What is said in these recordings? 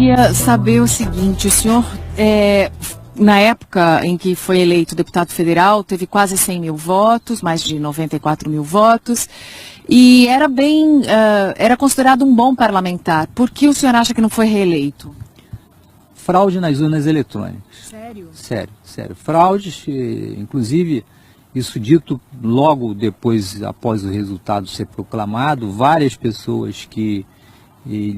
queria saber o seguinte, o senhor, na época em que foi eleito deputado federal, teve quase 100 mil votos, mais de 94 mil votos, e era considerado um bom parlamentar. Por que o senhor acha que não foi reeleito? Fraude nas urnas eletrônicas. Sério? Sério. Fraudes, inclusive, isso dito logo depois, após o resultado ser proclamado, várias pessoas que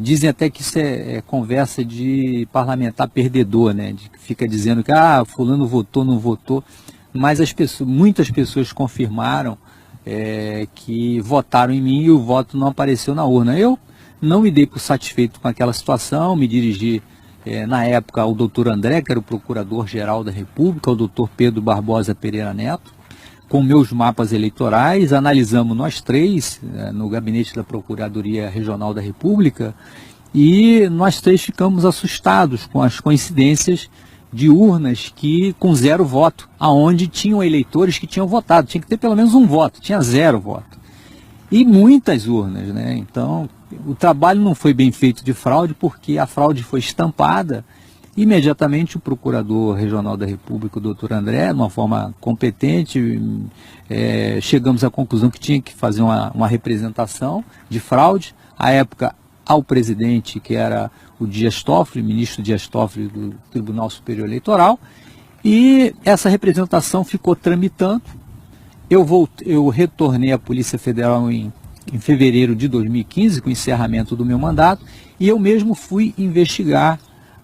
dizem até que isso é conversa de parlamentar perdedor, né? Que fica dizendo que fulano votou, não votou, mas muitas pessoas confirmaram que votaram em mim e o voto não apareceu na urna. Eu não me dei por satisfeito com aquela situação, me dirigi na época ao doutor André, que era o Procurador-Geral da República, ao doutor Pedro Barbosa Pereira Neto, com meus mapas eleitorais, analisamos nós três no gabinete da Procuradoria Regional da República e nós três ficamos assustados com as coincidências de urnas com 0 voto, aonde tinham eleitores que tinham votado, tinha que ter pelo menos um voto, tinha 0 voto. E muitas urnas, né? Então, o trabalho não foi bem feito de fraude, porque a fraude foi estampada. Imediatamente o Procurador Regional da República, o doutor André, de uma forma competente, chegamos à conclusão que tinha que fazer uma representação de fraude. À época, ao presidente, que era o Dias Toffoli, ministro Dias Toffoli do Tribunal Superior Eleitoral, e essa representação ficou tramitando. Eu retornei à Polícia Federal em fevereiro de 2015, com o encerramento do meu mandato, e eu mesmo fui investigar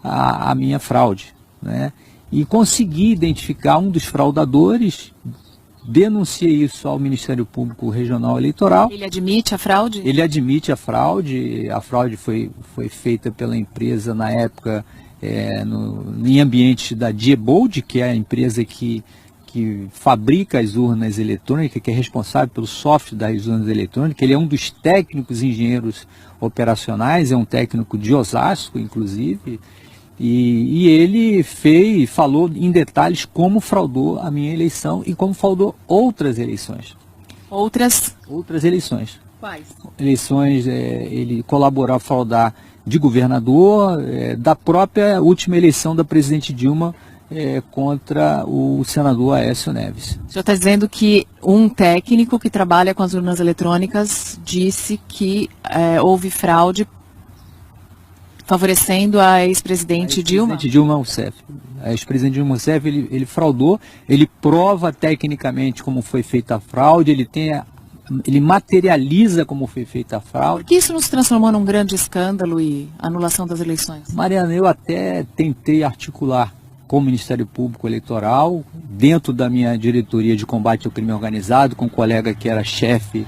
a minha fraude, né? E consegui identificar um dos fraudadores, denunciei isso ao Ministério Público Regional Eleitoral. Ele admite a fraude? Ele admite a fraude foi feita pela empresa na época em ambiente da Diebold, que é a empresa que fabrica as urnas eletrônicas, que é responsável pelo software das urnas eletrônicas. Ele é um dos técnicos engenheiros operacionais, é um técnico de Osasco, inclusive, e ele falou em detalhes como fraudou a minha eleição e como fraudou outras eleições. Outras eleições. Quais? Eleições, ele colaborou a fraudar de governador, da própria última eleição da presidente Dilma, contra o senador Aécio Neves. O senhor está dizendo que um técnico que trabalha com as urnas eletrônicas disse que houve fraude favorecendo a ex-presidente Dilma? A ex-presidente Dilma Rousseff, ele fraudou, ele prova tecnicamente como foi feita a fraude, ele materializa como foi feita a fraude. Por que isso não se transformou num grande escândalo e anulação das eleições? Mariana, eu até tentei articular com o Ministério Público Eleitoral, dentro da minha diretoria de combate ao crime organizado, com um colega que era chefe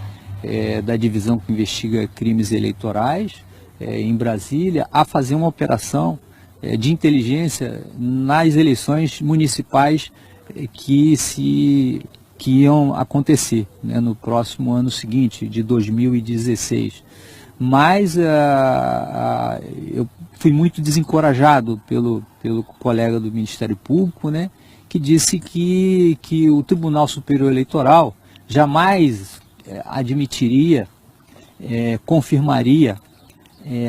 da divisão que investiga crimes eleitorais, em Brasília, a fazer uma operação de inteligência nas eleições municipais que iam acontecer, né, no próximo ano seguinte, de 2016. Mas eu fui muito desencorajado pelo colega do Ministério Público, né, que disse que o Tribunal Superior Eleitoral jamais admitiria, confirmaria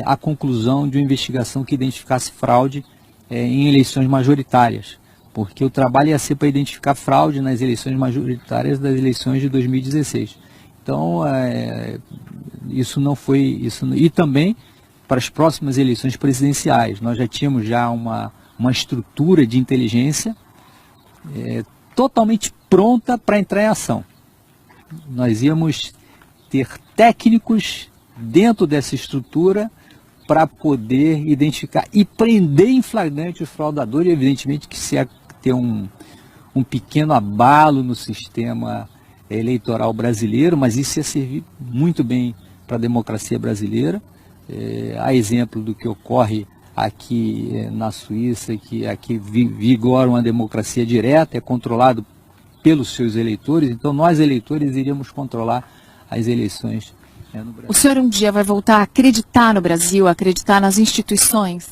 a conclusão de uma investigação que identificasse fraude em eleições majoritárias, porque o trabalho ia ser para identificar fraude nas eleições majoritárias das eleições de 2016. Então, isso não foi... E também para as próximas eleições presidenciais. Nós já tínhamos uma estrutura de inteligência totalmente pronta para entrar em ação. Nós íamos ter técnicos dentro dessa estrutura para poder identificar e prender em flagrante os fraudadores. Evidentemente que se ia ter um pequeno abalo no sistema eleitoral brasileiro, mas isso ia servir muito bem para a democracia brasileira. A exemplo do que ocorre aqui na Suíça, que aqui vigora uma democracia direta, é controlado pelos seus eleitores, então nós eleitores iríamos controlar as eleições no Brasil. O senhor um dia vai voltar a acreditar no Brasil, a acreditar nas instituições?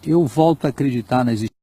Eu volto a acreditar nas instituições.